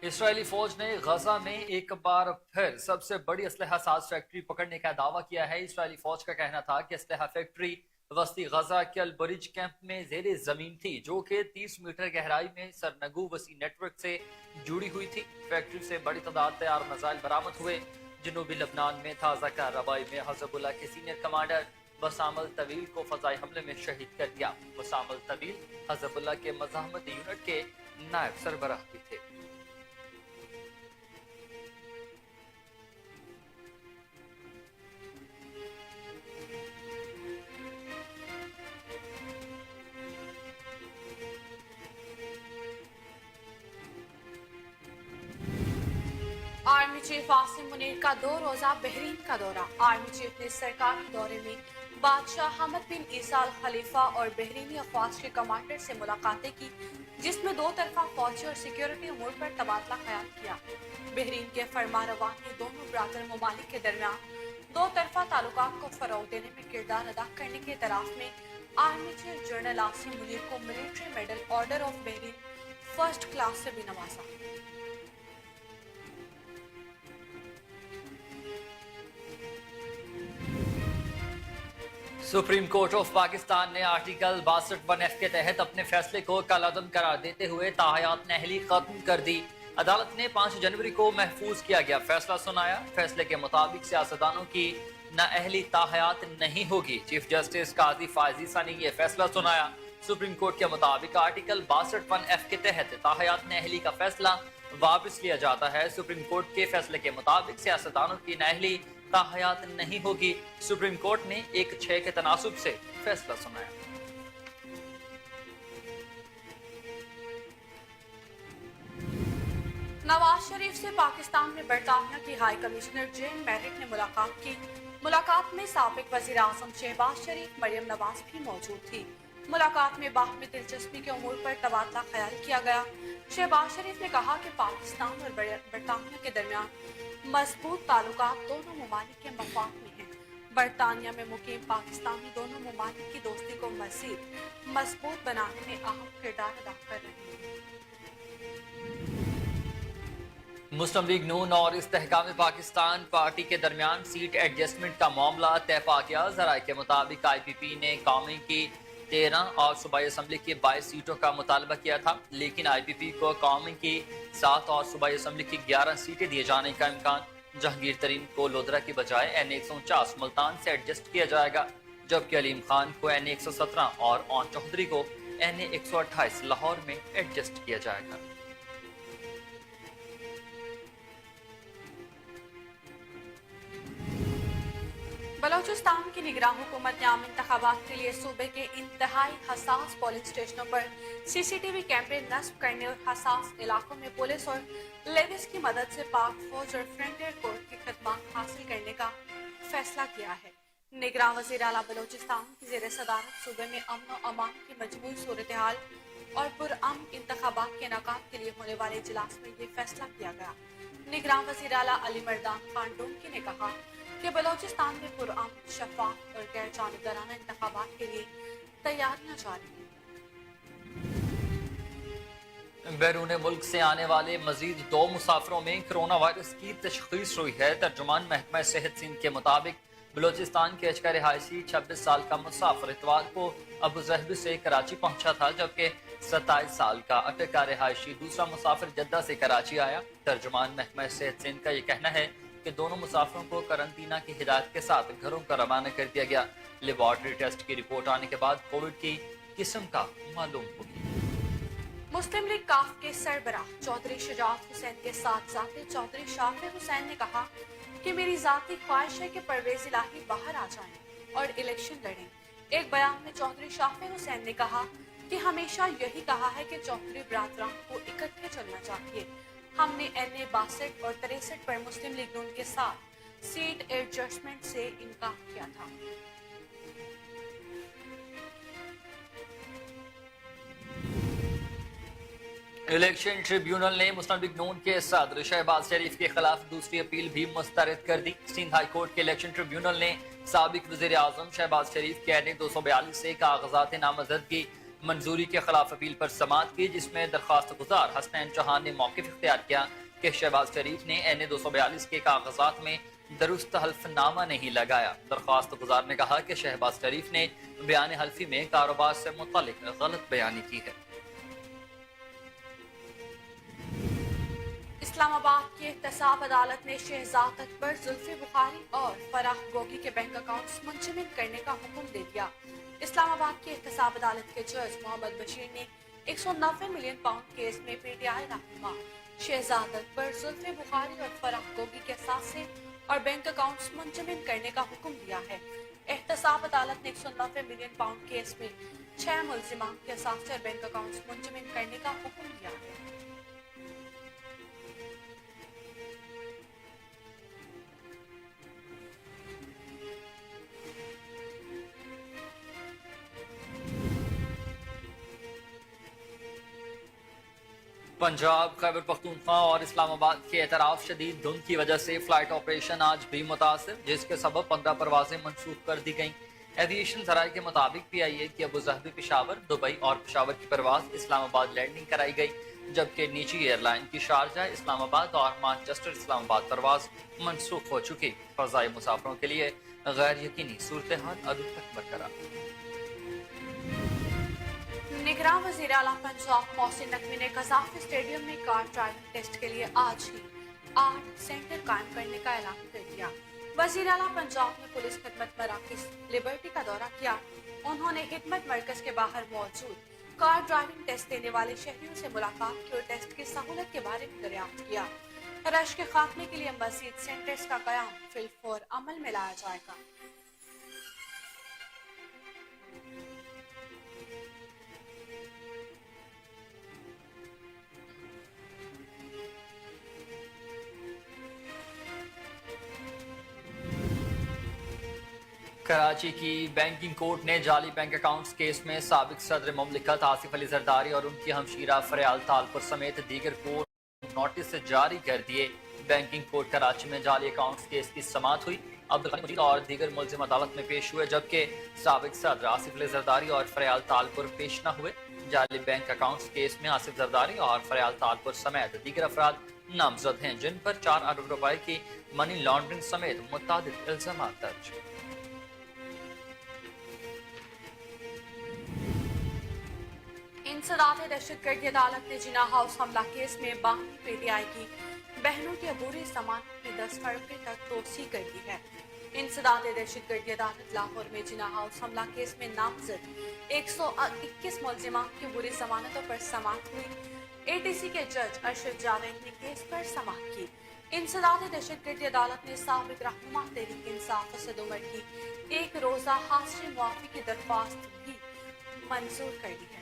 اسرائیلی فوج نے غزہ میں ایک بار پھر سب سے بڑی اسلحہ ساز فیکٹری پکڑنے کا دعویٰ کیا ہے۔ اسرائیلی فوج کا کہنا تھا کہ اسلحہ فیکٹری وسطی غزہ کے البرج کیمپ میں زیر زمین تھی، جو کہ 30 میٹر گہرائی میں سرنگو وسیع نیٹ ورک سے جڑی ہوئی تھی۔ فیکٹری سے بڑی تعداد تیار میزائل برآمد ہوئے۔ جنوبی لبنان میں تازہ کارروائی میں حزب اللہ کے سینئر کمانڈر وسام الطویل کو فضائی حملے میں شہید کر دیا۔ وسام الطویل حزب اللہ کے مزاحمت یونٹ کے نائب سربراہ بھی تھے۔ آرمی چیف عاصم منیر کا 2 روزہ بحرین کا دورہ۔ آرمی چیف نے سرکاری دورے میں بادشاہ حمد بن عیسیٰ الخلیفہ اور بحرینی افواج کے کمانڈر سے ملاقاتیں کی، جس میں 2 طرفہ فوجی اور سیکیورٹی امور پر تبادلہ خیال کیا۔ بحرین کے فرمانروا نے دونوں برادر ممالک کے درمیان 2 طرفہ تعلقات کو فروغ دینے میں کردار ادا کرنے کے اعتراف میں army chief general Asim Munir کو military medal order of Bahrain first class سے بھی نوازا۔ سپریم کورٹ آف پاکستان نے آرٹیکل 62(1)(f) کے تحت اپنے فیصلے کو کالعدم قرار دیتے ہوئے تاحیات نااہلی ختم کر دی۔ عدالت نے 5 جنوری کو محفوظ کیا گیا فیصلہ سنایا۔ فیصلے کے مطابق سیاستدانوں کی نااہلی تاحیات نہیں ہوگی۔ چیف جسٹس قاضی فائز عیسیٰ نے یہ فیصلہ سنایا۔ سپریم کورٹ کے مطابق آرٹیکل 62(1)(f) کے تحت تاحیات نااہلی کا فیصلہ واپس لیا جاتا ہے۔ سپریم کورٹ کے فیصلے کے مطابق سیاستدانوں کی نااہلی تاحیات نہیں ہوگی۔ سپریم کورٹ نے 1-6 کے تناسب سے فیصلہ سنایا۔ نواز شریف سے پاکستان میں برطانیہ کی ہائی کمشنر جین میرٹ نے ملاقات کی۔ ملاقات میں سابق وزیر اعظم شہباز شریف، مریم نواز بھی موجود تھی۔ ملاقات میں باہمی دلچسپی کے امور پر تبادلہ خیال کیا گیا۔ شہباز شریف نے کہا کہ پاکستان اور برطانیہ کے درمیان مضبوط تعلقات دونوں ممالک کے مفاد میں ہیں۔ برطانیہ میں مقیم پاکستانی دونوں ممالک کی دوستی کو مزید مضبوط بنانے میں اہم کردار ادا کر رہے ہیں۔ مسلم لیگ نون اور استحکام پاکستان پارٹی کے درمیان سیٹ ایڈجسٹمنٹ کا معاملہ طے پا گیا۔ ذرائع کے مطابق آئی پی پی نے قومی کی 13 اور صوبائی اسمبلی کی 22 سیٹوں کا مطالبہ کیا تھا، لیکن آئی پی پی کو قومی کی 7 اور صوبائی اسمبلی کی 11 سیٹیں دیے جانے کا امکان۔ جہانگیر ترین کو لودرا کی بجائے این 149 ملتان سے ایڈجسٹ کیا جائے گا، جبکہ علیم خان کو این 117 اور اون چودھری کو این 128 لاہور میں ایڈجسٹ کیا جائے گا۔ بلوچستان کی نگراں حکومت نے عام انتخابات کے لیے صوبے کے انتہائی حساس پولنگ اسٹیشنوں پر سی سی ٹی وی کیمرے نصب کرنے اور حساس علاقوں میں پولیس اور لیویز کی مدد سے پاک فوج اور فرنٹیئر کورٹ کی خدمات حاصل کرنے کا فیصلہ کیا ہے۔ نگراں وزیر اعلیٰ بلوچستان کی زیر صدارت صوبے میں امن و امان کی مجموعی صورتحال اور پرامن انتخابات کے انعقاد کے لیے ہونے والے اجلاس میں یہ فیصلہ کیا گیا۔ نگراں وزیر اعلیٰ علی مردان خان ڈونکی نے کہا کہ بلوچستان میں پرامن، شفاف اور غیر جانبدارانہ انتخابات کے لیے تیاریاں جاری ہیں۔ بیرون ملک سے آنے والے مزید 2 مسافروں میں کرونا وائرس کی تشخیص ہوئی ہے۔ ترجمان محکمہ صحت سندھ کے مطابق بلوچستان کے اچکا رہائشی 26 سال کا مسافر اتوار کو ابوظہبی سے کراچی پہنچا تھا، جبکہ 27 سال کا اٹکا رہائشی دوسرا مسافر جدہ سے کراچی آیا۔ ترجمان محکمہ صحت سندھ کا یہ کہنا ہے کہ دونوں مسافروں کو قرنطینہ کی ہدایت کے ساتھ گھروں کا روانہ کر دیا گیا۔ لیبارٹری ٹیسٹ کی رپورٹ آنے کے بعد کووڈ کی قسم کا معلوم ہوگی۔ مسلم لیگ کاف کے سربراہ چودھری شجاعت حسین کے ساتھ ذاتی چودھری شافع حسین نے کہا کہ میری ذاتی خواہش ہے کہ پرویز الہی باہر آ جائیں اور الیکشن لڑیں۔ ایک بیان میں چودھری شافع حسین نے کہا کہ ہمیشہ یہی کہا ہے کہ چودھری برادران کو اکٹھے چلنا چاہیے۔ ہم نے این اے 62 اور 63 پر مسلم لیگ نون کے ساتھ سیٹ ایڈجسٹمنٹ سے انکار کیا تھا۔ الیکشن ٹریبیونل نے مسلم لیگ نون کے صدر شہباز شریف کے خلاف دوسری اپیل بھی مسترد کر دی۔ سندھ ہائی کورٹ کے الیکشن ٹریبیونل نے سابق وزیر اعظم شہباز شریف کے این 242 سے کاغذات نامزدگی منظوری کے خلاف اپیل پر سماعت کی، جس میں درخواست گزار حسنین چوہان نے موقف اختیار کیا کہ شہباز شریف نے این 242 کے کاغذات میں درست حلف نامہ نہیں لگایا۔ درخواست گزار نے کہا کہ شہباز شریف نے بیان حلفی میں کاروبار سے متعلق غلط بیانی کی ہے۔ اسلام آباد کی احتساب عدالت نے شہزاد اکبر، زلفی بخاری اور فراح گوگی کے بینک اکاؤنٹس منجمد کرنے کا حکم دے دیا۔ اسلام آباد کی احتساب عدالت کے جج محمد بشیر نے 190 ملین پاؤنڈ کیس میں پی ٹی آئی رہنما شہزاد اکبر، زلفی بخاری اور فراح گوگی کے اثاثے اور بینک اکاؤنٹس منجمد کرنے کا حکم دیا ہے۔ احتساب عدالت نے 190 ملین پاؤنڈ کیس میں 6 ملزمان کے اثاثے اور بینک اکاؤنٹس منجمد کرنے کا حکم دیا ہے۔ پنجاب، خیبر پختونخوا اور اسلام آباد کے اعتراف شدید دھند کی وجہ سے فلائٹ آپریشن آج بھی متاثر، جس کے سبب 15 پروازیں منسوخ کر دی گئیں۔ ایویشن ذرائع کے مطابق پی آئی اے کی ابوظہبی، پشاور، دبئی اور پشاور کی پرواز اسلام آباد لینڈنگ کرائی گئی، جبکہ نجی ایئر لائن کی شارجہ، اسلام آباد اور مانچسٹر اسلام آباد پرواز منسوخ ہو چکی۔ فضائی مسافروں کے لیے غیر یقینی صورتحال ابھی تک برقرار۔ نگراں وزیر اعلیٰ پنجاب محسن نقوی نے قذافی اسٹیڈیم میں کار ڈرائیونگ ٹیسٹ کے لیے آج ہی 8 سینٹر قائم کرنے کا اعلان کر دیا۔ وزیر اعلیٰ پنجاب نے پولیس خدمت مراکز لبرٹی کا دورہ کیا۔ انہوں نے خدمت مرکز کے باہر موجود کار ڈرائیونگ ٹیسٹ دینے والے شہریوں سے ملاقات کی اور ٹیسٹ کی سہولت کے بارے میں دریافت کیا۔ رش کے خاتمے کے لیے مزید سینٹرز کا قیام فی الفور عمل میں لایا جائے گا۔ کراچی کی بینکنگ کورٹ نے جعلی بینک اکاؤنٹس کیس میں سابق صدر مملکت آصف علی زرداری اور ان کی ہمشیرہ فریال طالپور سمیت دیگر کو نوٹس جاری کر دیے۔ بینکنگ کورٹ کراچی میں جعلی اکاؤنٹس کیس کی سماعت ہوئی۔ عبدالغنی مجید اور دیگر ملزم عدالت میں پیش ہوئے، جبکہ سابق صدر آصف علی زرداری اور فریال طالپور پیش نہ ہوئے۔ جعلی بینک اکاؤنٹس کیس میں آصف زرداری اور فریال طالپور سمیت دیگر افراد نامزد ہیں، جن پر 4 ارب روپے کی منی لانڈرنگ سمیت متعدد الزامات درج ہیں۔ انسداد دہشت گردی عدالت نے جناح ہاؤس حملہ کیس میں باہمی پی ٹی آئی کی بہنوں کی عبوری ضمانت میں 10 فروری تک توسیع کر دی ہے۔ انسداد دہشت گردی عدالت لاہور میں جناح ہاؤس حملہ کیس میں نامزد 121 ملزمان کی عبوری ضمانتوں پر سماعت ہوئی۔ اے ٹی سی کے جج ارشد جاوید نے کیس پر سماعت کی۔ انسداد دہشت گردی عدالت نے سابق رہنما تحریک انصاف اسد عمر کی 1 روزہ حاضری معافی کی درخواست بھی منظور کر دی ہے۔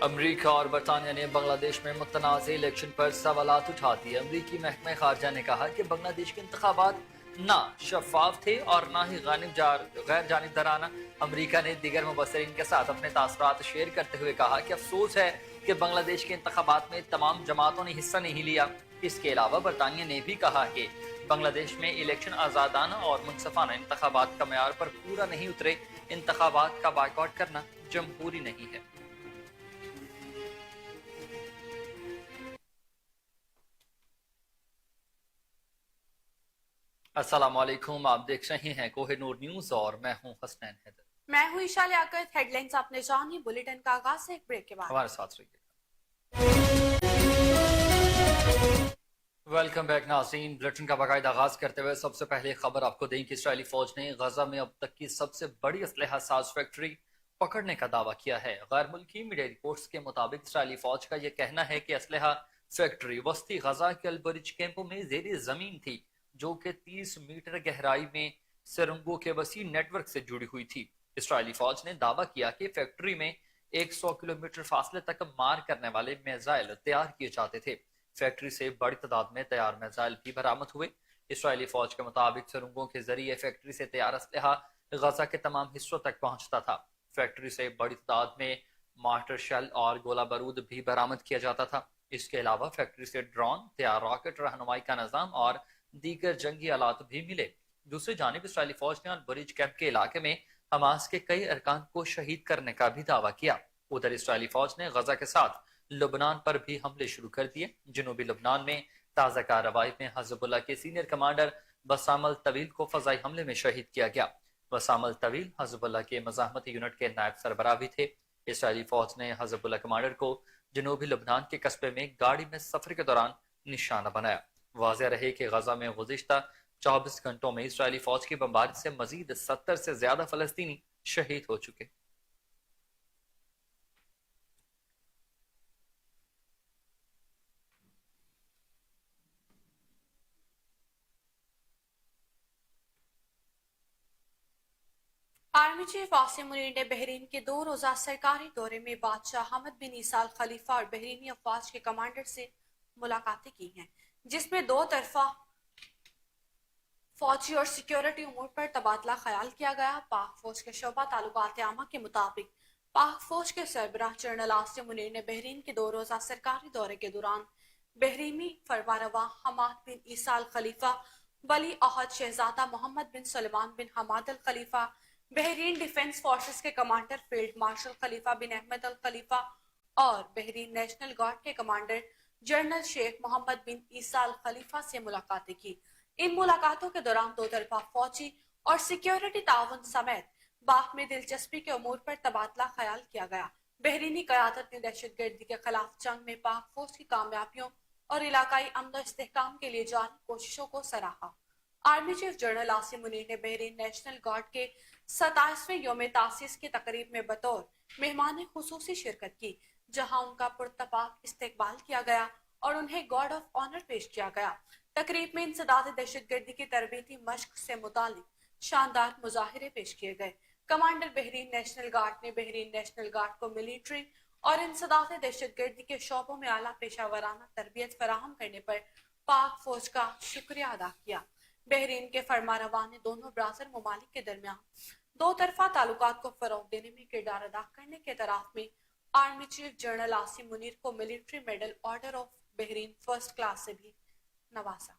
امریکہ اور برطانیہ نے بنگلہ دیش میں متنازع الیکشن پر سوالات اٹھا دیے۔ امریکی محکمہ خارجہ نے کہا کہ بنگلہ دیش کے انتخابات نہ شفاف تھے اور نہ ہی غیر جانبدارانہ۔ امریکہ نے دیگر مبصرین کے ساتھ اپنے تاثرات شیئر کرتے ہوئے کہا کہ افسوس ہے کہ بنگلہ دیش کے انتخابات میں تمام جماعتوں نے حصہ نہیں لیا۔ اس کے علاوہ برطانیہ نے بھی کہا کہ بنگلہ دیش میں الیکشن آزادانہ اور منصفانہ انتخابات کا معیار پر پورا نہیں اترے۔ انتخابات کا بائیکاٹ کرنا جمہوری نہیں ہے۔ السلام علیکم، آپ دیکھ رہے ہیں کوہ نور نیوز اور میں ہوں حسنین حیدر۔ میں ہوں عشاء لیاقت۔ ہیڈ لائنز آپ نے جانی، بلیٹن کا آغاز سے ایک بریک کے بعد ہمارے ساتھ رہیے۔ ویلکم بیک ناظرین، بلیٹن کا باقاعدہ آغاز کرتے ہوئے سب سے پہلے خبر آپ کو دیں کہ اسرائیلی فوج نے غزہ میں اب تک کی سب سے بڑی اسلحہ ساز فیکٹری پکڑنے کا دعویٰ کیا ہے۔ غیر ملکی میڈیا رپورٹس کے مطابق اسرائیلی فوج کا یہ کہنا ہے کہ اسلحہ فیکٹری وسطی غزہ کے البرج کیمپوں میں زیر زمین تھی، جو کہ 30 میٹر گہرائی میں سرنگوں کے وسیع نیٹ ورک سے جڑی ہوئی تھی۔ اسرائیلی فوج نے دعویٰ کیا کہ فیکٹری میں 100 کلومیٹر فاصلے تک مار کرنے والے میزائل تیار کیے جاتے تھے۔ فیکٹری سے بڑی تعداد میں تیار میزائل بھی برآمد ہوئے۔ اسرائیلی فوج کے مطابق سرنگوں کے ذریعے فیکٹری سے تیار اسلحہ غزہ کے تمام حصوں تک پہنچتا تھا۔ फैक्ट्री से बड़ी तादाद में मार्टर शेल और गोला बारूद भी बरामद किया जाता था। इसके अलावा फैक्ट्री से ड्रोन, तैयार रॉकेट, रहनुमाई का निजाम और दीगर जंगी आलात भी मिले। दूसरी जानिब इसराइली फौज ने बुरिज कैंप के इलाके में हमास के कई अरकान को शहीद करने का भी दावा किया। उधर इसराइली फौज ने गजा के साथ लुबनान पर भी हमले शुरू कर दिए। जनूबी लुबनान में ताज़ा कार्रवाई में हिज़्बुल्लाह के सीनियर कमांडर बसाम अल तवील को फजाई हमले में शहीद किया गया। बसाम अल तवील हिज़्बुल्लाह के मज़ाहमती यूनिट के नायब सरबराह भी थे। इसराइली फौज ने हिज़्बुल्लाह कमांडर को जनूबी लुबनान के कस्बे में गाड़ी में सफर के दौरान निशाना बनाया। वाज़ेह रहे कि गजा में गुज़िश्ता 24 घंटों में इसराइली फौज की बमबारी से मजीद 70 से ज्यादा फलस्तीनी शहीद हो चुके। आर्मी चीफ आसिम मुनीर ने बहरीन के 2 रोजा सरकारी दौरे में बादशाह हमद बिन ईसा अल खलीफा और बहरीनी अफवाज के कमांडर से मुलाकातें की हैं, जिसमें 2 तरफा फौजी और सिक्योरिटी उमूर पर तबादला ख्याल किया गया। पाक फौज के शोबा ताल्लुकात आमा के मुताबिक पाक फौज के सरबराह जनरल आसिम मुनीर ने बहरीन के 2 रोजा सरकारी दौरे के दौरान बहरीनी फरमारवा हमाद बिन ईसा अल खलीफा, वली अहद शहजादा मोहम्मद बिन सलमान बिन हमाद अल खलीफा, बहरीन डिफेंस फोर्सेस के कमांडर फील्ड मार्शल खलीफा बिन अहमद अल खलीफा और बहरीन नेशनल गार्ड के कमांडर जनरल शेख मोहम्मद बिन ईसा अल खलीफा से मुलाकातें की। इन मुलाकातों के दौरान 2 तरफा फौजी और सिक्योरिटी ताउन समेत बाग में दिलचस्पी के उमूर पर तबादला ख्याल किया गया। बहरीनी क़यादत ने दहशतगर्दी के खिलाफ जंग में पाक फौज की कामयाबियों और इलाकाई अमन व इस्तेहकाम के लिए जारी कोशिशों को सराहा। Army chief general Asim Munir ने बहरीन नेशनल गार्ड के 27वें योम तासीस की तकरीब में बतौर मेहमान खुसूसी शिरकत की, जहां उनका पुरतपाक इस्तकबाल किया गया और उन्हें गार्ड ऑफ ऑनर पेश किया गया। तकरीब में इंसदाद दहशतगर्दी की तरबीती मश्क से मुतालिक शानदार मुजाहिरे पेश किए गए। कमांडर बहरीन नेशनल गार्ड ने बहरीन नेशनल गार्ड को मिलिट्री और इंसदाद दहशतगर्दी के शोबों में आला पेशावराना तरबियत फराहम करने पर पाक फौज का शुक्रिया अदा किया। बहरीन के फरमारवा ने दोनों ब्राज़र ममालिक के दरमियान 2 तरफा ताल्लुकात को फरोग देने में किरदार अदा करने के तराफ में army chief general Asim Munir को military medal order of Bahrain first class से भी नवाजा।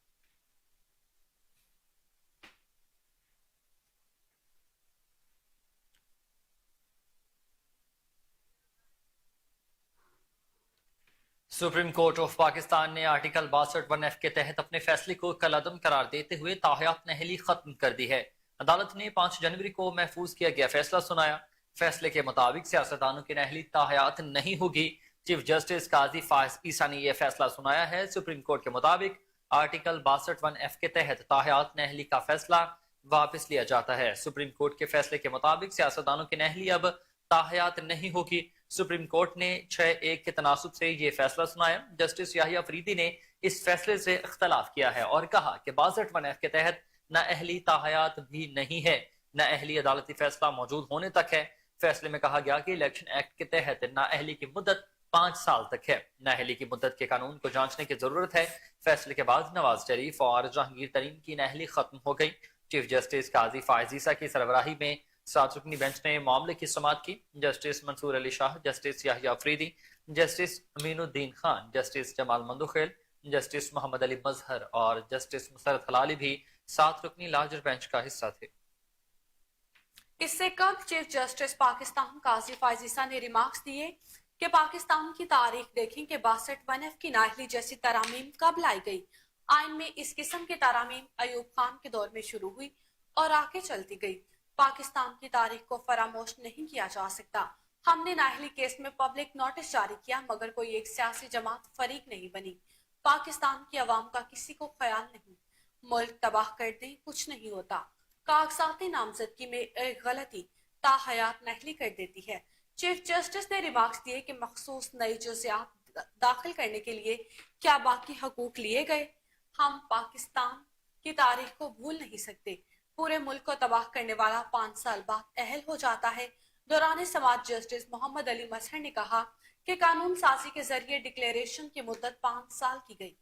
सुप्रीम कोर्ट ऑफ पाकिस्तान ने आर्टिकल 62(1)(f) के तहत अपने फैसले को कलअदम करार देते हुए ताहयात नहली खत्म कर दी है। अदालत ने 5 जनवरी को महफूज किया गया फैसला सुनाया। फैसले के मुताबिक सियासतदानों की नहली ताहयात नहीं होगी। चीफ जस्टिस काजी फायज ईसा ने यह फैसला सुनाया है। सुप्रीम कोर्ट के मुताबिक आर्टिकल 62(1)(f) के तहत ताहयात नहली का फैसला वापस लिया जाता है। सुप्रीम कोर्ट के फैसले के मुताबिक सियासतदानों की नहली अब ताहयात नहीं होगी। सुप्रीम कोर्ट ने 6-1 के तनासुब से ये फैसला सुनाया। जस्टिस याहिया अफरीदी ने इस फैसले से इख्तलाफ किया है और कहा कि 62(1)(f) के तहत न अहली ताहयात भी नहीं है, न अहली अदालती फैसला मौजूद होने तक है। फैसले में कहा गया कि इलेक्शन एक्ट के तहत न अहली की मुद्दत 5 साल तक है। न अहली की मुद्दत के कानून को जांचने की जरूरत है। फैसले के बाद नवाज शरीफ और जहांगीर तरीन की नहली खत्म हो गई। चीफ जस्टिस काजी फायज ईसा की सरबराही में 7 रुकनी बेंच ने मामले की समाअत की। Justice Mansoor Ali Shah, justice Yahya Afridi, justice Aminuddin Khan, justice Jamal Mandokhail, justice Muhammad Ali Mazhar और जस्टिस मुसरत हलाली भी 7 रुकनी लार्जर बेंच का हिस्सा थे। इससे कल चीफ जस्टिस पाकिस्तान काजी फायज ईसा ने रिमार्क्स दिए कि पाकिस्तान की तारीख देखें कि 62(1)(f) की नाअहली जैसी तरामीम कब लाई गई। आइन में इस किस्म की तरामीम अयूब खान के दौर में शुरू हुई और आगे चलती गई। पाकिस्तान की तारीख को फरामोश नहीं किया जा सकता। हमने नाअहली केस में पब्लिक नोटिस जारी किया, मगर कोई एक सियासी जमात फरीक नहीं बनी। पाकिस्तान की अवाम का किसी को ख्याल नहीं। मुल्क तबाह कर दे कुछ नहीं होता। कागजाती नामजदगी में एक गलती ताहयात नहली कर देती है। चीफ जस्टिस ने रिमार्क्स दिए कि मखसूस नई जुज़ियात दाखिल करने के लिए क्या बाकी हकूक लिए गए। हम पाकिस्तान की तारीख को भूल नहीं सकते। पूरे मुल्क को तबाह करने वाला 5 साल बाद अहल हो जाता है। दौरान समाअत जस्टिस मोहम्मद अली मजहर ने कहा कि कानून साजी के जरिए डिक्लेरेशन की मुद्दत 5 साल की गई।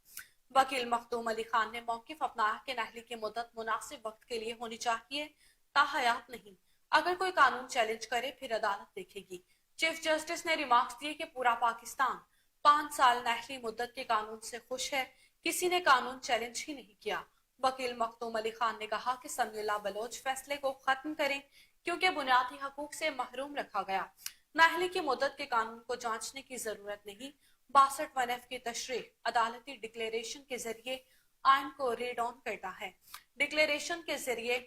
वकील मखदूम अली खान ने मौकिफ अपनाया कि नहली की मुद्दत मुनासिब वक्त के लिए होनी चाहिए, ताहयात नहीं। अगर कोई कानून चैलेंज करे फिर अदालत देखेगी। चीफ जस्टिस ने रिमार्क्स दिए कि पूरा पाकिस्तान 5 साल नहली मुद्दत के कानून से खुश है, किसी ने कानून चैलेंज ही नहीं किया। वकील मखदूम अली खान ने कहा कि समीउल्लाह बलोच फैसले को खत्म करें क्योंकि बुनियादी हकूक से महरूम रखा गया। नाहली की मुद्दत के कानून को जांचने की जरूरत नहीं। 62(1)F की तशरीह अदालती डिक्लेरेशन के जरिए आइन को रीड ऑन करता है। डिक्लेरेशन के जरिए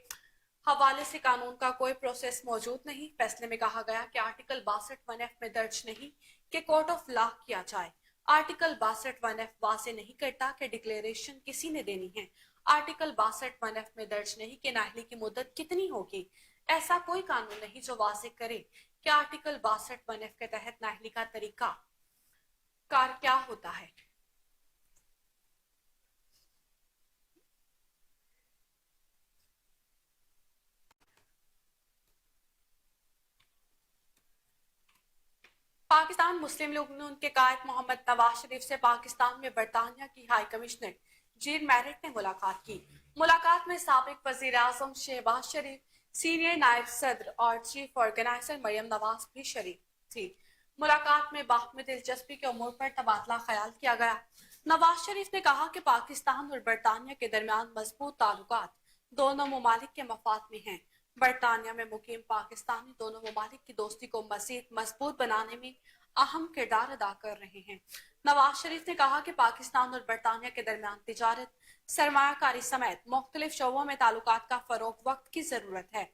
हवाले से कानून का कोई प्रोसेस मौजूद नहीं। फैसले में कहा गया कि आर्टिकल 62(1)F में दर्ज नहीं कि कोर्ट ऑफ लॉ किया जाए। आर्टिकल 62(1)F वाजे नहीं करता कि डिक्लेरेशन किसी ने देनी है। आर्टिकल 62(1)F में दर्ज नहीं कि नाहली की मुद्दत कितनी होगी। ऐसा कोई कानून नहीं जो वाजे करे कि आर्टिकल 62(1)F के तहत नाहली का तरीका कार क्या होता है। पाकिस्तान मुस्लिम लीग नून के कायद मोहम्मद नवाज शरीफ से पाकिस्तान में बरतानिया की हाई कमिश्नर जीन मैरिट ने मुलाकात की। मुलाकात में साबिक वजीर आजम शहबाज शरीफ, सीनियर नायब सदर और चीफ ऑर्गेनाइजर मरियम नवाज भी शरीक थी। मुलाकात में बाहमी दिलचस्पी के उमूर पर तबादला ख्याल किया गया। नवाज शरीफ ने कहा कि पाकिस्तान और बरतानिया के दरमियान मजबूत ताल्लुकात दोनों ममालिक के मफाद में हैं। बरतानिया में मुकीम पाकिस्तानी दोनों ममालिक की दोस्ती को मजीद मजबूत बनाने में अहम किरदार अदा कर रहे हैं। नवाज शरीफ ने कहा कि पाकिस्तान और बरतानिया के दरमियान तिजारत, सरमायाकारी समेत मुख्तलिफ शोबों में ताल्लुकात का फरोग वक्त की जरूरत है।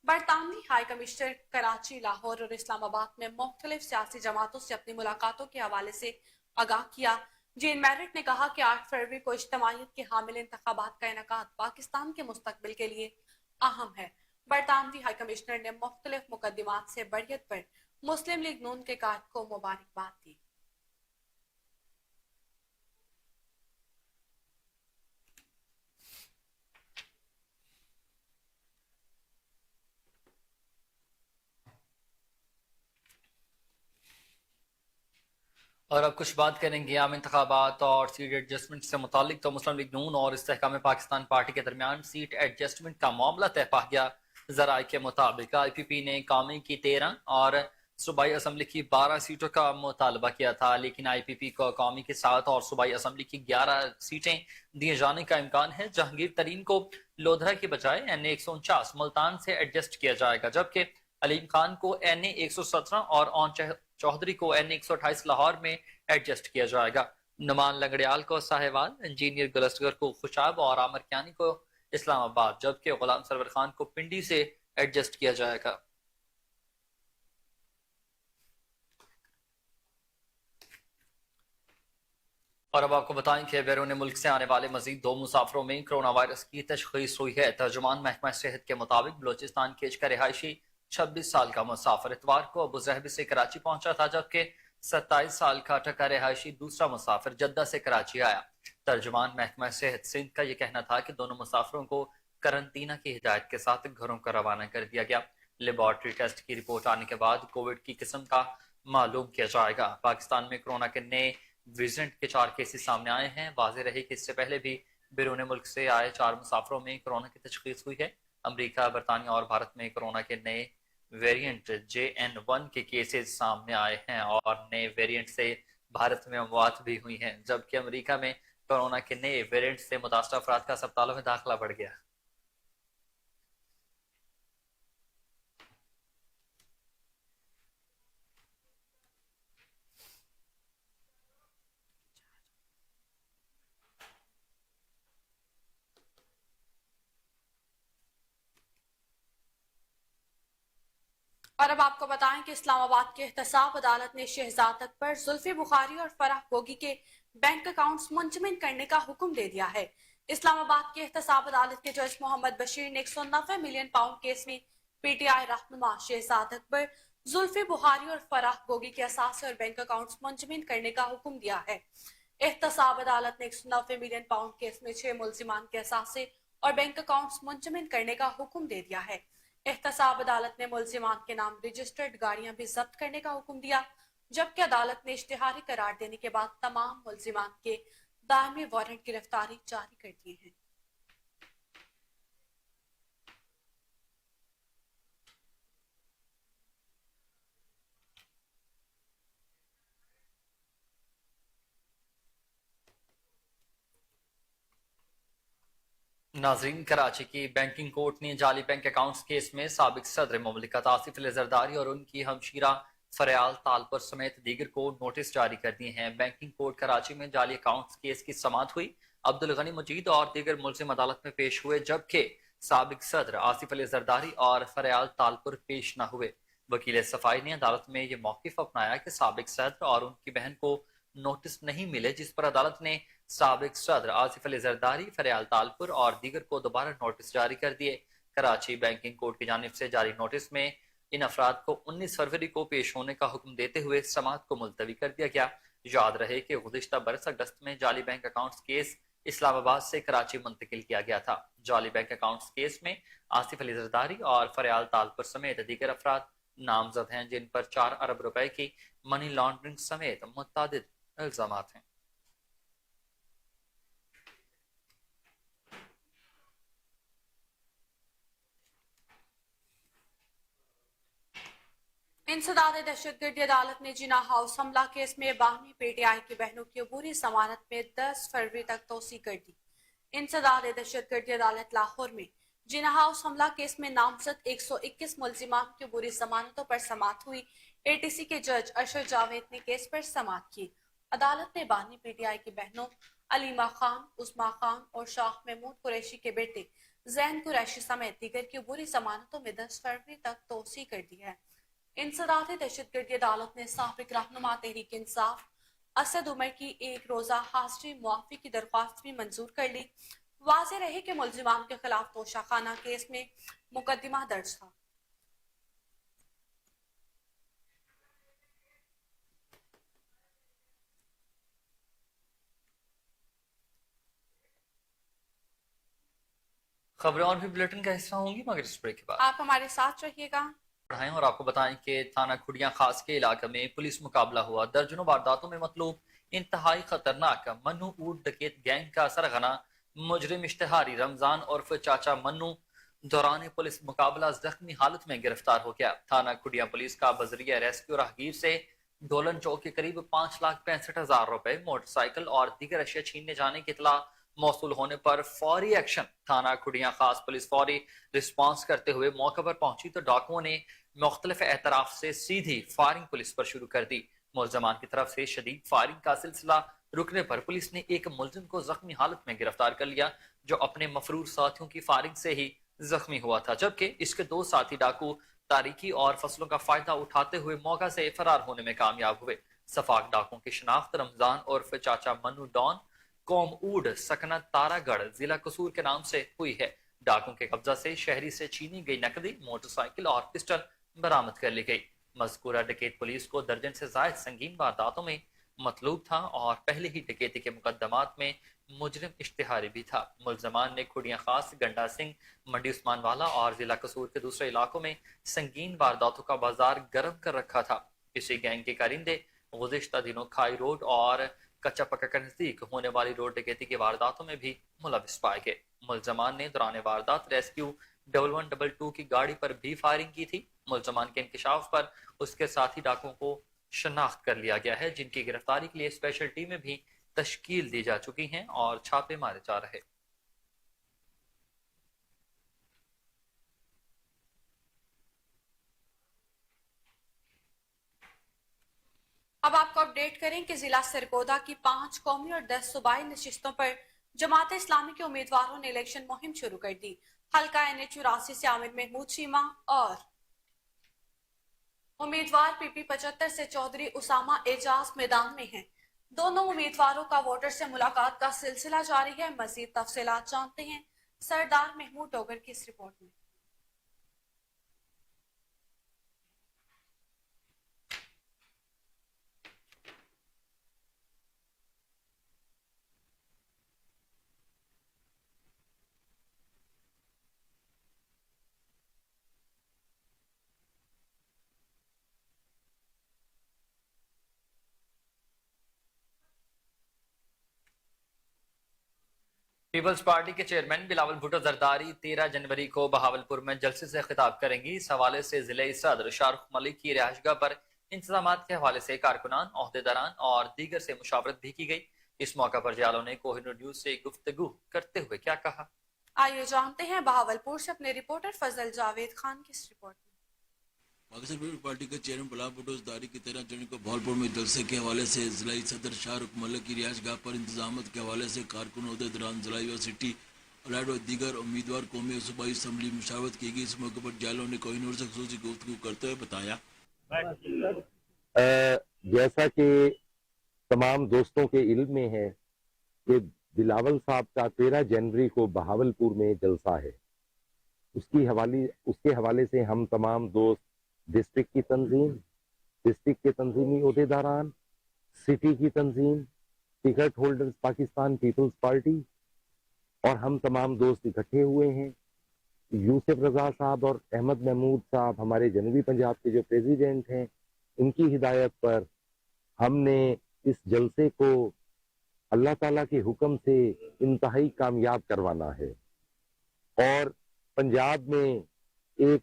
बरतानवी हाई कमिश्नर कराची, लाहौर और इस्लामाबाद में मुख्तलिफ सियासी जमातों से अपनी मुलाकातों के हवाले से आगाह किया। जीन मैरिट ने कहा कि 8 फरवरी को इज्तिमाइयत के हामिल इंतखाबात का इनेकाद पाकिस्तान के मुस्तकबिल के लिए अहम है। बरतानवी हाई कमिश्नर ने मुख्तलिफ मुकदमात से बरियत पर मुस्लिम लीग नून के कायद को मुबारकबाद दी। और अब कुछ बात करेंगे आम इंतखाबात और सीट एडजस्टमेंट से मुतालिक। तो मुस्लिम लीग नून और इस्तेहकाम पाकिस्तान पार्टी के दरमियान सीट एडजस्टमेंट का मामला तय पा गया। जराये के मुताबिक IPP ने कौमी की 13 और सूबाई असम्बली की 12 सीटों का मुतालबा किया था, लेकिन IPP को कौमी की 7 और सूबाई असम्बली की 11 सीटें दिए जाने का इम्कान है। जहांगीर तरीन को लोधरा की बजाय NA 149 मुल्तान से एडजस्ट किया जाएगा, जबकि अलीम खान को NA 117 और ओन चौधरी को NA 128 लाहौर में एडजस्ट किया जाएगा। नुमान लंगड़ियाल को साहिवाल, इंजीनियर गुलस्तर को खुशाब और आमर कियानी को इस्लामाबाद, जबकि गुलाम सरवर खान को पिंडी से एडजस्ट किया जाएगा। और अब आपको बताएं कि बैरून मुल्क से आने वाले मजीद 2 मुसाफरों में कोरोना वायरस की तशखीस हुई है। तर्जुमान महकमा सेहत के मुताबिक बलोचिस्तान केज का रिहायशी 26 साल का मुसाफिर इतवार को अबू ज़हबी से कराची पहुंचा था, जबकि 27 साल का टका रिहायशी दूसरा मुसाफिर जद्दा से कराची आया। तर्जुमान महकमा सेहत सिंध का यह कहना था कि दोनों मुसाफिरों को करंतना की हिदायत के साथ घरों का रवाना कर दिया गया। लेबॉर्ट्री टेस्ट की रिपोर्ट आने के बाद कोविड की किस्म का मालूम किया जाएगा। पाकिस्तान में कोरोना के नए वेरिएंट के 4 केसेस सामने आए हैं। वाज़ेह रहे कि इससे पहले भी बैरून मुल्क से आए 4 मुसाफिरों में कोरोना की तशखीस हुई है। अमरीका, बरतानिया और भारत में कोरोना के नए वेरिएंट JN1 के केसेस सामने आए हैं और नए वेरिएंट से भारत में अमवात भी हुई हैं, जबकि अमेरिका में कोरोना के नए वेरिएंट से मुतासर अफराद का अस्पतालों में दाखिला बढ़ गया। और अब आपको बताएं कि इस्लामाबाद के एहतसाब अदालत ने शहजाद अकबर, जुल्फी बुखारी और फराह गोगी के बैंक अकाउंट्स मुंजमद करने का हुक्म दे दिया है। इस्लामाबाद के एहतसाब अदालत के जज मोहम्मद बशीर ने 190 मिलियन पाउंड केस में PTI रहनुमा शहजाद अकबर, जुल्फी बुखारी और फराह गोगी के असासे और बैंक अकाउंट्स मुंजमद करने का हुक्म दिया है। एहतसाब अदालत ने 190 मिलियन पाउंड केस में 6 मुल्जिमान के असासे और बैंक अकाउंट्स मुंजमद करने का हुक्म दे दिया है। एहतसाब अदालत ने मुल्जिमान के नाम रजिस्टर्ड गाड़ियां भी जब्त करने का हुक्म दिया, जबकि अदालत ने इश्तिहारी करार देने के बाद तमाम मुल्जिमान के दायमी वारंट गिरफ्तारी जारी कर दिए हैं। नाजरीन, कराची की बैंकिंग कोर्ट ने जाली बैंक अकाउंट्स केस में साबिक सदर मुमलिकत आसिफ अली जरदारी और उनकी हमशीरा फरयाल तालपुर समेत दीगर को नोटिस जारी कर दिए हैं। बैंकिंग कोर्ट कराची में जाली अकाउंट्स केस की समाअत हुई। अब्दुल गनी मजीद और दीगर मुलजिम अदालत में पेश हुए, जबकि साबिक सदर आसिफ अली जरदारी और फरयाल तालपुर पेश न हुए। वकील सफाई ने अदालत में ये मौकिफ अपनाया कि साबिक सदर और उनकी बहन को नोटिस नहीं मिले, जिस पर अदालत ने साबिक सदर आसिफ अली जरदारी, फरयाल तालपुर और दीगर को दोबारा नोटिस जारी कर दिए। कराची बैंकिंग कोर्ट की जानिब से जारी नोटिस में इन अफराद को 19 फरवरी को पेश होने का हुक्म देते हुए समाअत को मुलतवी कर दिया गया। याद रहे कि गुज़िश्ता बरस अगस्त में जाली बैंक अकाउंट्स केस इस्लामाबाद से कराची मुंतकिल किया गया था। जाली बैंक अकाउंट्स केस में आसिफ अली जरदारी और फरयाल तालपुर समेत दीगर अफराद नामजद हैं, जिन पर 4 अरब रुपए की मनी लॉन्ड्रिंग समेत मुतअद्दिद इल्जामात हैं। इंसदाद दहशतगर्दी अदालत ने जिना हाउस हमला केस में बाहमी पीटीआई की बहनों की अबूरी जमानत में 10 फरवरी तक तोसी कर दी। इंसदाद दहशतगर्दी अदालत लाहौर में जिना हाउस हमला केस में नामजद 121 मुलजिमान की अबूरी जमानतों पर समाअत हुई। एटीसी के जज अशर जावेद ने केस पर समाअत की। अदालत ने बाहमी पीटीआई की बहनों अलीमा खान, उस्मा खान और शाह महमूद कुरैशी के बेटे जैन कुरैशी समेत दीगर की अबूरी जमानतों में 10 फरवरी तक तोसी कर दी है। इंसदाद दहशतगर्दी अदालत ने साबिक रहनुमा तहरीक इंसाफ असद उमर की एक रोजा हाजिरी मुआफी की दरख्वास्त भी मंजूर कर ली। वाज़ेह रहे कि मुलजिमान के खिलाफ तोशाखाना केस में मुकदमा दर्ज था। खबरें और भी बुलेटिन का हिस्सा होंगी मगर इस ब्रेक के बाद। आप हमारे साथ रहिएगा बढ़ाएं और आपको बताएं कि थाना खुड़िया खास के इलाके में पुलिस मुकाबला हुआ। दर्जनों वारदातों में मतलूब इंतहाई खतरनाक मन्नू ऊट डकैत गैंग का सरगना मुजरिम इश्तिहारी रमजान उर्फ चाचा मन्नू दौरान पुलिस मुकाबला जख्मी हालत में गिरफ्तार हो गया। थाना खुड़िया पुलिस का बजरिया रेस्क्यू राहगीर से डोलन चौक के करीब 5,65,000 रुपए, मोटरसाइकिल और दीगर अशिया छीनने जाने की इतला मौसूल होने पर फौरी एक्शन। थाना खुड़िया खास पुलिस फौरी रिस्पांस करते हुए मौके पर पहुंची तो डाकुओं ने मुख्तलिफ एतराफ से सीधी फायरिंग पुलिस पर शुरू कर दी। मुलजमान की तरफ से शदीद फायरिंग का सिलसिला रुकने पर पुलिस ने एक मुलजिम को जख्मी हालत में गिरफ्तार कर लिया, जो अपने मफरूर साथियों की फायरिंग से ही जख्मी हुआ था, जबकि इसके 2 साथी डाकू तारीकी और फसलों का फायदा उठाते हुए मौका से फरार होने में कामयाब हुए। सफाक डाकुओं की शिनाख्त रमजान उर्फ चाचा मन्नू डॉन कौम ऊड सकना तारागढ़ जिला कसूर के नाम से हुई है। डाकुओं के कब्जा से शहरी से छीनी गई नकदी, मोटरसाइकिल और पिस्टल बरामद कर ली गई। मज़कूरा डकैत पुलिस को दर्जन से जायद संगीन वारदातों में मतलूब था और पहले ही डकैती के मुकदमात में मुजरिम इश्तिहारी भी था। मुलजमान ने खुड़िया खास, गंडा सिंह, मंडी उस्मान वाला और जिला कसूर के दूसरे इलाकों में संगीन वारदातों का बाजार गर्म कर रखा था। इसी गैंग के कारिंदे गुज़िश्ता दिनों खाई रोड और कच्चा पक्का के नजदीक होने वाली रोड डकैती की वारदातों में भी मुलविस पाए गए। मुलजमान ने दौरान वारदात रेस्क्यू 1122 की गाड़ी पर भी फायरिंग की थी। मुलजमान के इंकशाफ पर उसके साथी डाकुओं को शनाख्त कर लिया गया है, जिनकी गिरफ्तारी के लिए स्पेशल टीमें भी तश्कील दी जा चुकी हैं और छापे मारे जा रहे। अब आपको अपडेट करें कि जिला सरगोदा की 5 कौमी और 10 सूबाई नशिस्तों पर जमात इस्लामी के उम्मीदवारों ने इलेक्शन मुहिम शुरू कर दी। हल्का NH84 से आमिर महमूद चीमा और उम्मीदवार PP 75 से चौधरी उसामा एजाज मैदान में हैं। दोनों उम्मीदवारों का वोटर से मुलाकात का सिलसिला जारी है। मजीद तफसीलात जानते हैं सरदार महमूद डोगर की इस रिपोर्ट में। पीपल्स पार्टी के चेयरमैन बिलावल भुट्टो जरदारी 13 जनवरी को बहावलपुर में जलसे से खिताब करेंगी। इस हवाले से जिले सदर शाहरुख मलिक की रिहायशगाह पर इंतजाम के हवाले से कारकुनान, ओहदेदारान और दीगर से मुशावरत भी की गई। इस मौका पर जियालों ने कोहिनूर न्यूज से गुफ्तगू करते हुए क्या कहा। आइए जानते हैं बहावलपुर से अपने रिपोर्टर फजल जावेद खान की इस रिपोर्ट में। पाकिस्तान पीपल्स पार्टी के चेयरमैन बिलावल भुट्टो ज़रदारी की 13 जनवरी को भावलपुर में जलसे के हवाले से जिलाई सदर शाहरुख मलिक की रिहाइशगाह पर इंतजामात के हवाले से कारकुन ओहदे दौरान जिला यूनिवर्सिटी अलाइड और दीगर उम्मीदवार कौमी और सूबाई असम्बली में मुशावरत की गई। इस मौके पर जालों ने कोहिनूर से खसूसी गुफ्तगू करते हुए बताया, जैसा कि तमाम दोस्तों के इल्म में है कि बिलावल साहब का 13 जनवरी को बहावलपुर में जलसा है। उसके हवाले से हम तमाम दोस्त डिस्ट्रिक्ट की तंजीम, डिस्ट्रिक्ट के तंजीमी ओहदेदारान, सिटी की तंजीम, टिकट होल्डर्स पाकिस्तान पीपल्स पार्टी और हम तमाम दोस्त इकट्ठे हुए हैं। यूसुफ रजा साहब और अहमद महमूद साहब हमारे जनूबी पंजाब के जो प्रेसिडेंट हैं, इनकी हिदायत पर हमने इस जलसे को अल्लाह ताला के हुक्म से इंतहाई कामयाब करवाना है। और पंजाब में एक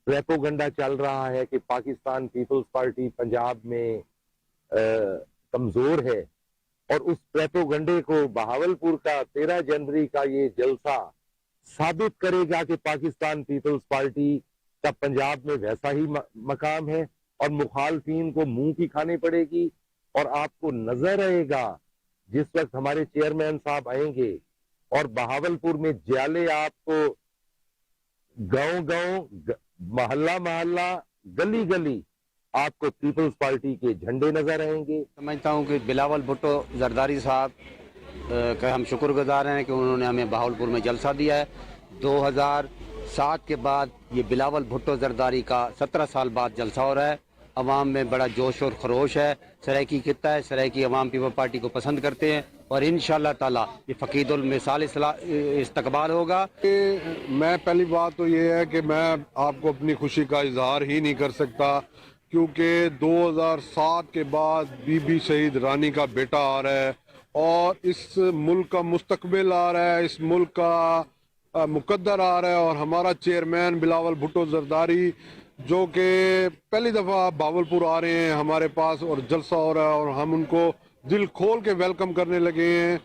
प्रोपेगेंडा चल रहा है कि पाकिस्तान पीपल्स पार्टी पंजाब में कमजोर है, और उस प्रोपेगेंडे को बहावलपुर का 13 जनवरी का ये जलसा साबित करेगा कि पाकिस्तान पीपल्स पार्टी का पंजाब में वैसा ही मकाम है और मुखालफिन को मुंह की खानी पड़ेगी। और आपको नजर आएगा जिस वक्त हमारे चेयरमैन साहब आएंगे और बहावलपुर में ज्याले आपको गांव-गांव, मोहल्ला-मोहल्ला, गली-गली आपको पीपल्स पार्टी के झंडे नजर आएंगे। समझता हूँ कि बिलावल भुट्टो जरदारी साहब का हम शुक्रगुजार हैं कि उन्होंने हमें बहावलपुर में जलसा दिया है। 2007 के बाद ये बिलावल भुट्टो जरदारी का 17 साल बाद जलसा हो रहा है। अवाम में बड़ा जोश और खरोश है। सराइकी खित्ता है, सराइकी अवाम पीपल पार्टी को पसंद करते हैं और इंशाअल्लाह ताला ये फ़कीदुल मिसाल इस्तकबाल होगा। मैं पहली बात तो ये है कि मैं आपको अपनी खुशी का इजहार ही नहीं कर सकता, क्योंकि 2007 के बाद बीबी शहीद रानी का बेटा आ रहा है और इस मुल्क का मुस्तकबिल आ रहा है, इस मुल्क का मुकद्दर आ रहा है। और हमारा चेयरमैन बिलावल भुट्टो जरदारी जो कि पहली दफ़ा बावलपुर आ रहे हैं हमारे पास और जलसा हो रहा है और हम उनको दिल खोल के वेलकम करने लगे हैं।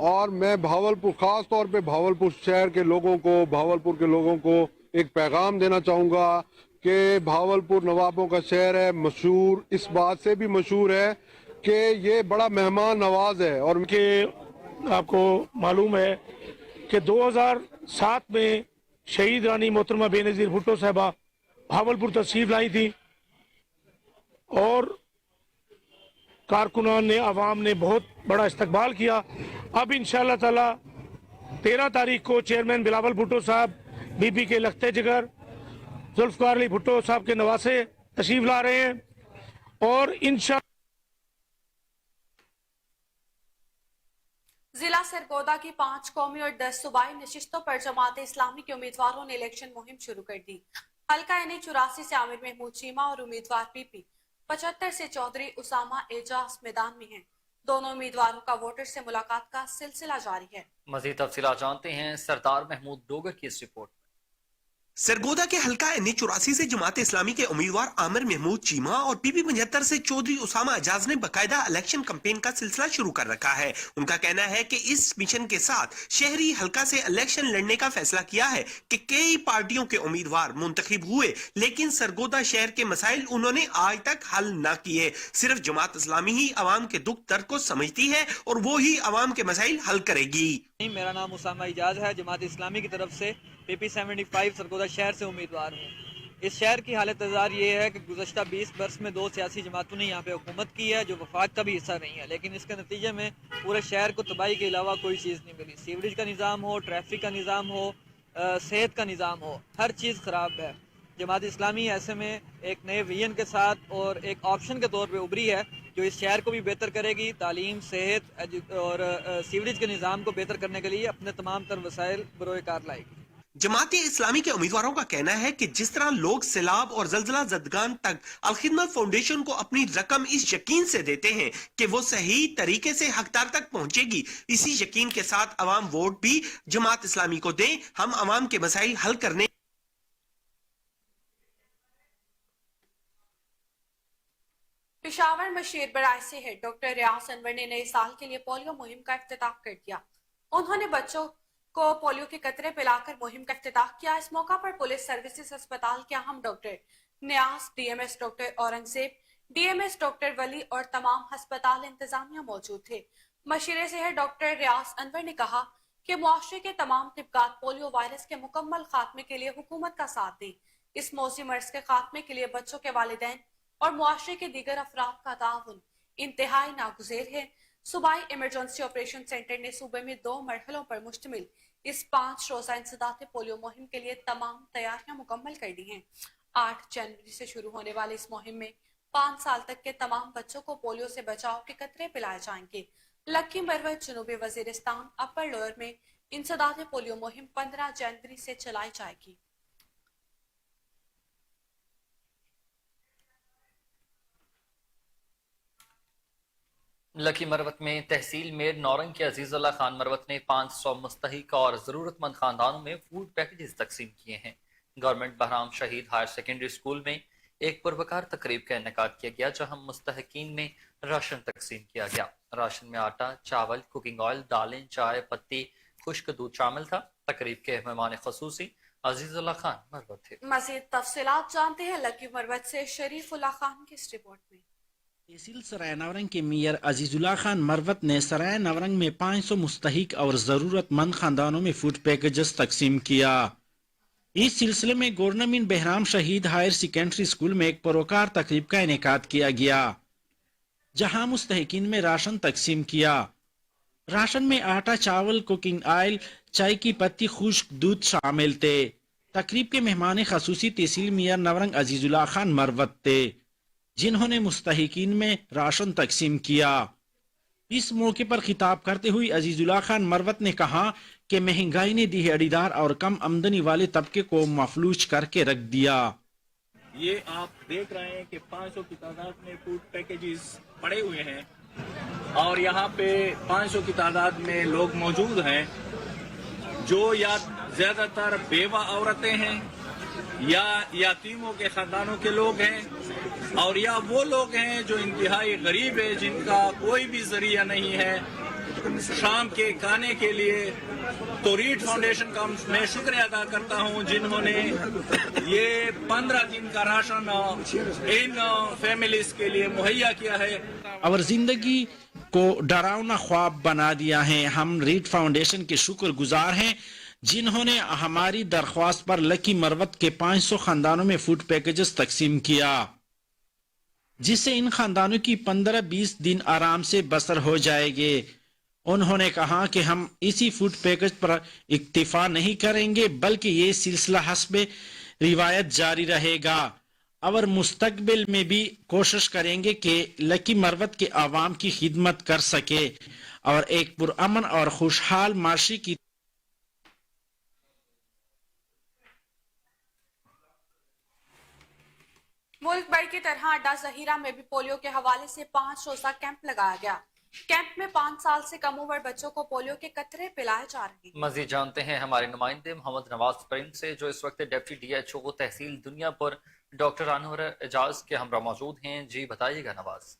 और मैं भावलपुर, ख़ास तौर पे भावलपुर शहर के लोगों को, भावलपुर के लोगों को एक पैगाम देना चाहूँगा कि भावलपुर नवाबों का शहर है, मशहूर इस बात से भी मशहूर है कि ये बड़ा मेहमान नवाज है। और कि आपको मालूम है कि 2007 में शहीद रानी मोहतरमा बेनज़ीर भुट्टो साहबा भावलपुर तशरीफ लाई थी और कारकुनान ने, आवाम ने बहुत बड़ा इस्तकबाल किया। अब इंशाअल्लाह ताला 13 तारीख को चेयरमैन बिलावल भुट्टो साहब बीबी के लखते जिगर जुल्फकार अली भुट्टो साहब के नवासे तशरीफ ला रहे हैं और इंशाअल्लाह जिला सरगोदा की 5 कौमी और 10 सूबाई नशिस्तों पर जमात इस्लामी के उम्मीदवारों ने इलेक्शन मुहिम शुरू कर दी। हल्का NA 84 से आमिर महमूद चीमा और उम्मीदवार PP 75 से चौधरी उसामा एजाज मैदान में हैं। दोनों उम्मीदवारों का वोटर से मुलाकात का सिलसिला जारी है। मजीद तफसीलात जानते हैं सरदार महमूद डोगर की इस रिपोर्ट। सरगोदा के हल्का NA 84 से जमात इस्लामी के उम्मीदवार आमिर महमूद चीमा और PP 75 से चौधरी उसामा एजाज ने बाकायदा इलेक्शन कैंपेन का सिलसिला शुरू कर रखा है। उनका कहना है कि इस मिशन के साथ शहरी हल्का से इलेक्शन लड़ने का फैसला किया है कि कई पार्टियों के उम्मीदवार मुंतखब हुए, लेकिन सरगोदा शहर के मसाइल उन्होंने आज तक हल न किए। सिर्फ जमात इस्लामी ही अवाम के दुख दर्द को समझती है और वो ही अवाम के मसाइल हल करेगी। मेरा नाम उसामा एजाज है, जमात इस्लामी की तरफ से PP 75 सरगोदा शहर से उम्मीदवार हूँ। इस शहर की हालत तजार ये है कि गुज़श्ता 20 वर्ष में 2 सियासी जमातों ने यहाँ पे हुकूमत की है जो वफाक का भी हिस्सा नहीं है, लेकिन इसके नतीजे में पूरे शहर को तबाही के अलावा कोई चीज़ नहीं मिली। सीवरेज का निज़ाम हो, ट्रैफिक का निज़ाम हो, सेहत का निज़ाम हो, हर चीज़ ख़राब है। जमात इस्लामी ऐसे में एक नए विजन के साथ और एक ऑप्शन के तौर पे उभरी है जो इस शहर को भी बेहतर करेगी, तालीम, सेहत और सीवरेज के निज़ाम को बेहतर करने के लिए अपने तमाम तर वसाइल बरोए कार लाएगी। जमात इस्लामी के उम्मीदवारों का कहना है कि जिस तरह लोग सैलाब और जलजला जदगान तक अल-खिदमत फाउंडेशन को अपनी रकम इस यकीन से देते हैं कि वो सही तरीके से हकदार तक पहुंचेगी, इसी यकीन के साथ अवाम वोट भी जमात इस्लामी को दें। हम अवाम के मसाइल हल करने। पेशावर में शेरबराज से हेड डॉक्टर रियाज अनवर ने नए साल के लिए पोलियो मुहिम का इफ्तिताह कर दिया। उन्होंने बच्चों को पोलियो के कतरे पिलाकर मुहिम का इफ्तिताह किया। इस मौका पर पुलिस सर्विसेज अस्पताल के अहम doctor Nyas, DMS doctor Aurangzeb, DMS doctor Wali और तमाम अस्पताल इंतजामिया मौजूद थे। मशीर सेहत डॉक्टर रियाज अनवर ने कहा कि मुआशरे के तमाम तबकात पोलियो वायरस के मुकम्मल खात्मे के लिए हुकूमत का साथ दें। इस मौसी मर्ज के खात्मे के लिए बच्चों के वालिदैन और मुआशरे के दीगर अफराद का ताउन इंतहाई नागुज़ेर है। सूबाई इमरजेंसी ऑपरेशन सेंटर ने सूबे में 2 मरहलों पर मुश्तमिल इस 5 रोजा इंसदात पोलियो मुहिम के लिए तमाम तैयारियां मुकम्मल कर दी हैं। 8 जनवरी से शुरू होने वाली इस मुहिम में 5 साल तक के तमाम बच्चों को पोलियो से बचाव के कतरे पिलाए जाएंगे। लक्की मरवत, जनूबी वजीरिस्तान, अपर लोअर में इंसदात पोलियो मुहिम 15 जनवरी से चलाई जाएगी। लकी मरवत में तहसील मेर नौरंग के अजीजुल्लाह खान मरवत ने 500 मुस्तहिक और ज़रूरतमंद खानदानों में फूड पैकेजेस तकसीम किए हैं। गवर्नमेंट बहराम शहीद हायर सेकेंडरी स्कूल में एक पुरवकार तकरीब का इनेकाद किया गया, जहां मुस्तहिकीन में राशन तकसीम किया गया। राशन में आटा, चावल, कुकिंग ऑयल, दालें, चाय पत्ती, खुश्क दूध शामिल था। तकरीब के मेहमान खसूसी अजीजुल्लाह खान मरवत थे। मज़ीद तफसीलात जानते हैं लकी मरवत से शरीफुल्लाह खान की इस रिपोर्ट में। तहसील सराय नवरंग के मेयर अजीजुल्लाह खान मरवत ने सराय नवरंग में 500 मुस्तहिक और ज़रूरतमंद खानदानों में फूड पैकेजेस तकसीम किया। इस सिलसिले में गवर्नमेंट बहराम शहीद हायर सेकेंडरी स्कूल में एक परोकार तकरीब का इनेकाद किया गया, जहां मुस्तहिकीन में राशन तकसीम किया। राशन में आटा, चावल, कुकिंग ऑयल, चाय की पत्ती, खुश्क दूध शामिल थे। तकरीब के मेहमान खसूसी तहसील मेयर नवरंग अजीजुल्लाह खान मरवत थे, जिन्होंने मुस्तहिकीन में राशन तकसीम किया। इस मौके पर खिताब करते हुए अजीजुल्लाह खान मरवत ने कहा कि महंगाई ने दिहाड़ीदार और कम आमदनी वाले तबके को मफलूज करके रख दिया। ये आप देख रहे हैं कि 500 की तादाद में फूड पैकेजेस पड़े हुए हैं और यहाँ पे 500 की तादाद में लोग मौजूद हैं जो या ज्यादातर बेवा औरतें हैं या यतीमों के खानदानों के लोग हैं और या वो लोग हैं जो इंतहाई गरीब है, जिनका कोई भी जरिया नहीं है शाम के खाने के लिए। तो रीड फाउंडेशन का मैं शुक्रिया अदा करता हूं, जिन्होंने ये 15 दिन का राशन इन फैमिलीज के लिए मुहैया किया है और जिंदगी को डरावना ख्वाब बना दिया है। हम रीड फाउंडेशन के शुक्रगुजार हैं, जिन्होंने हमारी दरख्वास्त पर लकी मरवत के 500 खानदानों में फूड पैकेजेस तकसीम किया, जिससे इन खानदानों की 15-20 दिन आराम से बसर हो जाएंगे। उन्होंने कहा कि हम इसी फूड पैकेज पर इक्तिफा नहीं करेंगे, बल्कि ये सिलसिला हस्बे रिवायत जारी रहेगा और मुस्तकबिल में भी कोशिश करेंगे कि लकी मरवत के आवाम की खिदमत कर सके और एक पुरअमन और खुशहाल माशी की मुल्क भर की तरह अड्डा जहीरा में भी पोलियो के हवाले से 5 रोजा कैंप लगाया गया। कैंप में 5 साल से कम उम्र बच्चों को पोलियो के कतरे पिलाए जा रहे हैं। मजीद जानते हैं हमारे नुमाइंदे मोहम्मद नवाज परिंद से, जो इस वक्त डिप्टी DHO तहसील दुनियापुर डॉक्टर अनवर एजाज के हमरा मौजूद हैं। जी बताइएगा नवाज।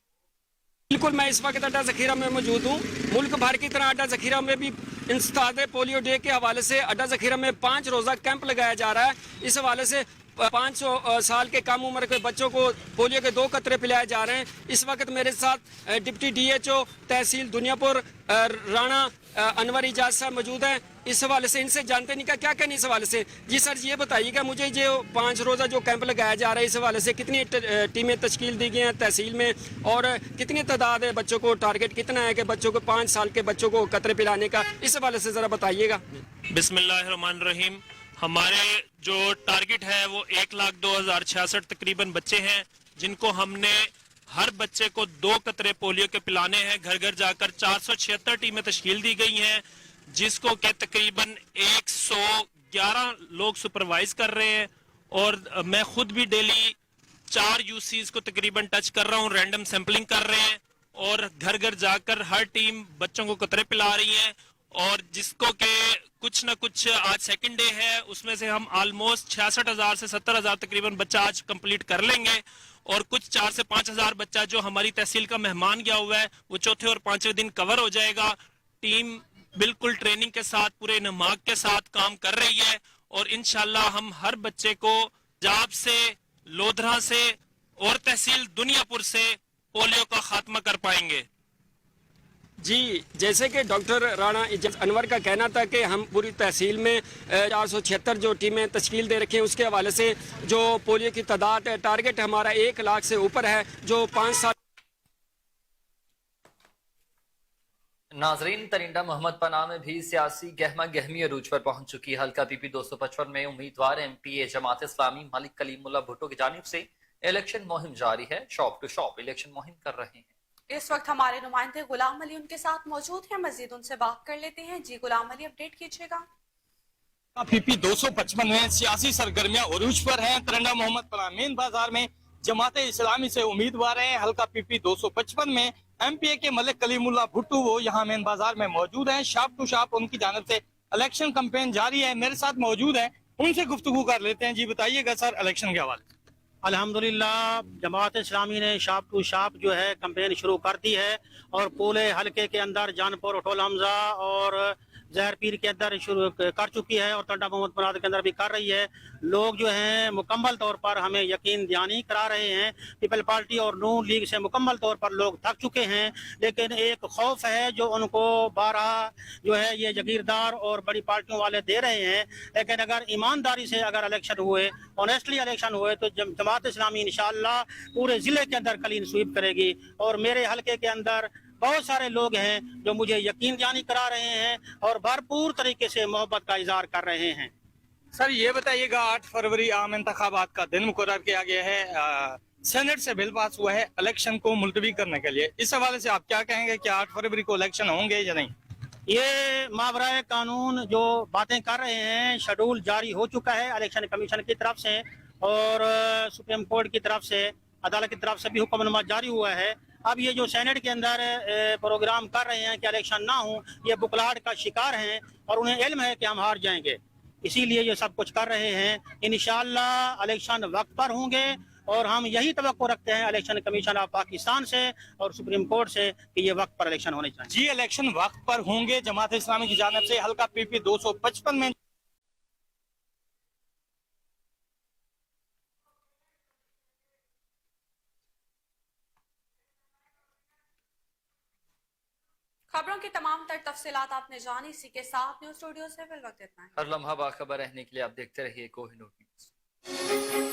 बिल्कुल, मैं इस वक्त अड्डा जखीरा में मौजूद हूँ। मुल्क भर की तरह अड्डा जखीरा में भी इंस्ताद पोलियो डे के हवाले से अड्डा जखीरा में 5 रोजा कैंप लगाया जा रहा है। इस हवाले से 500 साल के कम उम्र के बच्चों को पोलियो के 2 कतरे पिलाए जा रहे हैं। इस वक्त मेरे साथ डिप्टी DHO तहसील दुनियापुर राणा अनवर इजाज साहब मौजूद हैं। इस हवाले से इनसे जानते नहीं क्या कहने इस हवाले से। जी सर, ये बताइएगा मुझे, जो 5 रोजा जो कैंप लगाया जा रहा है, इस हवाले से कितनी टीमें तश्कील दी गई हैं तहसील में और कितनी तादाद है बच्चों को, टारगेट कितना है कि बच्चों को 5 साल के बच्चों को कतरे पिलाने का, इस हवाले से ज़रा बताइएगा। बिस्मिल्लाहिर्रहमानिर्रहीम। हमारे जो टारगेट है वो 1,02,066 तकरीबन बच्चे हैं, जिनको हमने हर बच्चे को 2 कतरे पोलियो के पिलाने हैं। घर घर जाकर 476 टीमें तश्कील दी गई हैं, जिसको के तकरीबन 111 लोग सुपरवाइज कर रहे हैं और मैं खुद भी डेली 4 UCs को तकरीबन टच कर रहा हूँ, रैंडम सैंपलिंग कर रहे हैं और घर घर जाकर हर टीम बच्चों को कतरे पिला रही है। और जिसको के कुछ ना कुछ आज सेकंड डे है, उसमें से हम ऑलमोस्ट 66,000 से 70,000 तकरीबन बच्चा आज कंप्लीट कर लेंगे और कुछ 4 से 5,000 बच्चा जो हमारी तहसील का मेहमान गया हुआ है वो चौथे और 5वें दिन कवर हो जाएगा। टीम बिल्कुल ट्रेनिंग के साथ, पूरे नमाक के साथ काम कर रही है और इंशाल्लाह हम हर बच्चे को जाब से, लोधरा से और तहसील दुनियापुर से पोलियो का खात्मा कर पाएंगे। जी, जैसे कि डॉक्टर राणा इज्जत अनवर का कहना था कि हम पूरी तहसील में 476 जो टीमें तश्कील दे रखी हैं, उसके हवाले से जो पोलियो की तादाद टारगेट हमारा 1 लाख से ऊपर है, जो 5 साल। नाजरीन, तरिंडा मोहम्मद पनाह में भी सियासी गहमा गहमी अरूज पर पहुंच चुकी। हल्का PP 255 में उम्मीदवार MPA जमात इस्लामी मलिक कलीमुल्लाह भुट्टो की जानिब से इलेक्शन मुहिम जारी है। शॉप टू शॉप इलेक्शन मुहिम कर रहे हैं। इस वक्त हमारे नुमाइंदे गुलाम अली उनके साथ मौजूद हैं, मजीद उनसे बात कर लेते हैं। जी गुलाम अली, अपडेट कीजिएगा। PP 255 में सियासी सरगर्मियां उरूज पर हैं। तरिंडा मोहम्मद पनाह मेन बाजार में जमात इस्लामी से उम्मीदवार हैं। हल्का PP 255 में MPA के मलिक कलीमुल्लाह भुट्टो वो यहाँ मेन बाजार में मौजूद हैं। शॉप टू शॉप उनकी जानिब से इलेक्शन कैंपेन जारी है। मेरे साथ मौजूद हैं, उनसे गुफ्तगू कर लेते हैं। जी बताइएगा सर, इलेक्शन के हवाले। अल्हम्दुलिल्लाह, जमात इस्लामी ने शॉप टू शॉप जो है कैंपेन शुरू कर दी है और पूरे हलके के अंदर जानपुर, उठोल हमजा और जहर पीर के अंदर शुरू कर चुकी है और तंडा मोहम्मद पनाह के अंदर भी कर रही है। लोग जो हैं मुकम्मल तौर पर हमें यकीन दहानी करा रहे हैं। पीपल पार्टी और नून लीग से मुकम्मल तौर पर लोग थक चुके हैं, लेकिन एक खौफ है जो उनको बारहा जो है ये जागीरदार और बड़ी पार्टियों वाले दे रहे हैं। लेकिन अगर ईमानदारी से अगर इलेक्शन हुए, ऑनेस्टली इलेक्शन हुए, तो जमात इस्लामी इंशाअल्लाह पूरे ज़िले के अंदर क्लीन स्वीप करेगी। और मेरे हलके के अंदर बहुत सारे लोग हैं जो मुझे यकीन दहानी करा रहे हैं और भरपूर तरीके से मोहब्बत का इजहार कर रहे हैं। सर ये बताइएगा, 8 फरवरी आम इंतखाबात का दिन मुकर्रर किया गया है। सेनेट से बिल पास हुआ है इलेक्शन को मुलतवी करने के लिए। इस हवाले से आप क्या कहेंगे कि 8 फरवरी को इलेक्शन होंगे या नहीं? ये मावराए कानून जो बातें कर रहे हैं, शेड्यूल जारी हो चुका है इलेक्शन कमीशन की तरफ से और सुप्रीम कोर्ट की तरफ से, अदालत की तरफ से भी हुक्मनामा जारी हुआ है। अब ये जो सेनेट के अंदर प्रोग्राम कर रहे हैं कि इलेक्शन ना हो, ये बुखलाहट का शिकार हैं और उन्हें इल्म है कि हम हार जाएंगे, इसीलिए ये सब कुछ कर रहे हैं। इंशाअल्लाह इलेक्शन वक्त पर होंगे और हम यही तवक्को रखते हैं इलेक्शन कमीशन ऑफ पाकिस्तान से और सुप्रीम कोर्ट से कि ये वक्त पर इलेक्शन होने चाहिए। जी, इलेक्शन वक्त पर होंगे। जमात इस्लामी की जानिब से हल्का PP 255 में खबरों की तमाम तर तफसीलात आपने जानी। इसी के साथ न्यूज स्टूडियो से फिल वक्त इतना है। हर लम्हा बाखबर रहने के लिए आप देखते रहिए कोहिनूर न्यूज।